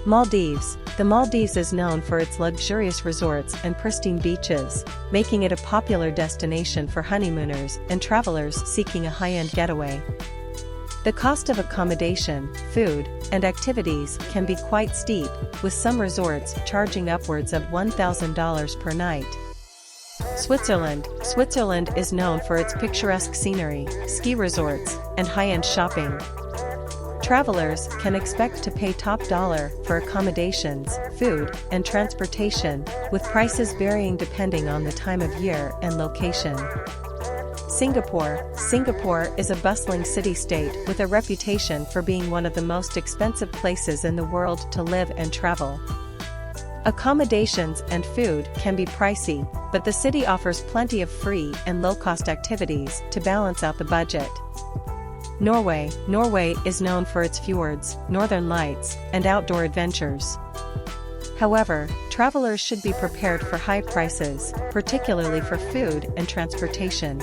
Maldives. The Maldives is known for its luxurious resorts and pristine beaches, making it a popular destination for honeymooners and travelers seeking a high-end getaway. The cost of accommodation, food, and activities can be quite steep, with some resorts charging upwards of $1,000 per night. Switzerland. Switzerland is known for its picturesque scenery, ski resorts, and high-end shopping. Travelers can expect to pay top dollar for accommodations, food, and transportation, with prices varying depending on the time of year and location. Singapore. Singapore is a bustling city-state with a reputation for being one of the most expensive places in the world to live and travel. Accommodations and food can be pricey, but the city offers plenty of free and low-cost activities to balance out the budget. Norway. Norway is known for its fjords, northern lights, and outdoor adventures. However, travelers should be prepared for high prices, particularly for food and transportation.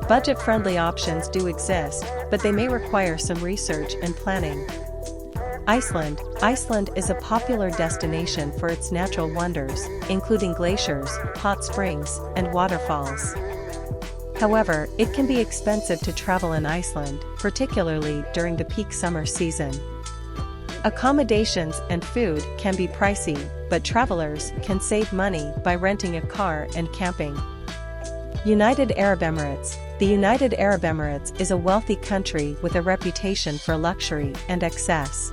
Budget-friendly options do exist, but they may require some research and planning. Iceland. Iceland is a popular destination for its natural wonders, including glaciers, hot springs, and waterfalls. However, it can be expensive to travel in Iceland, particularly during the peak summer season. Accommodations and food can be pricey, but travelers can save money by renting a car and camping. United Arab Emirates. The United Arab Emirates is a wealthy country with a reputation for luxury and excess.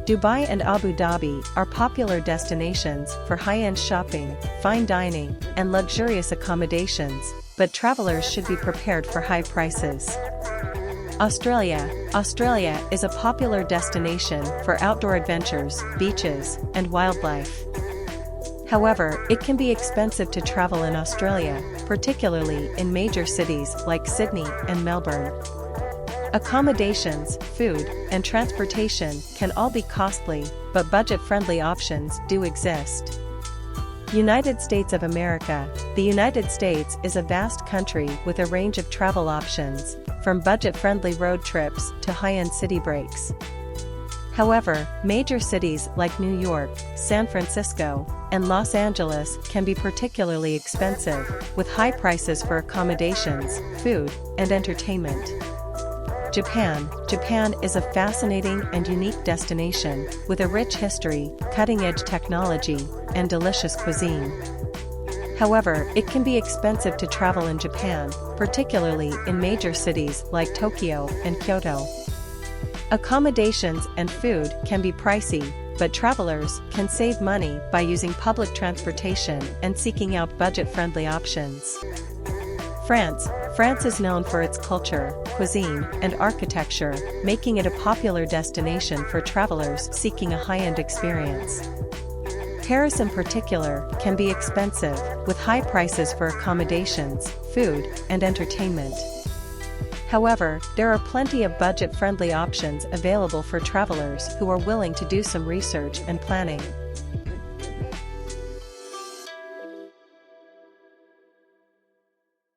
Dubai and Abu Dhabi are popular destinations for high-end shopping, fine dining, and luxurious accommodations, but travelers should be prepared for high prices. Australia. Australia is a popular destination for outdoor adventures, beaches, and wildlife. However, it can be expensive to travel in Australia, particularly in major cities like Sydney and Melbourne. Accommodations, food, and transportation can all be costly, but budget-friendly options do exist. United States of America. The United States is a vast country with a range of travel options, from budget-friendly road trips to high-end city breaks. However, major cities like New York, San Francisco, and Los Angeles can be particularly expensive, with high prices for accommodations, food, and entertainment. Japan. Japan is a fascinating and unique destination, with a rich history, cutting-edge technology, and delicious cuisine. However, it can be expensive to travel in Japan, particularly in major cities like Tokyo and Kyoto. Accommodations and food can be pricey, but travelers can save money by using public transportation and seeking out budget-friendly options. France. France is known for its culture, cuisine, and architecture, making it a popular destination for travelers seeking a high-end experience. Paris in particular can be expensive, with high prices for accommodations, food, and entertainment. However, there are plenty of budget-friendly options available for travelers who are willing to do some research and planning.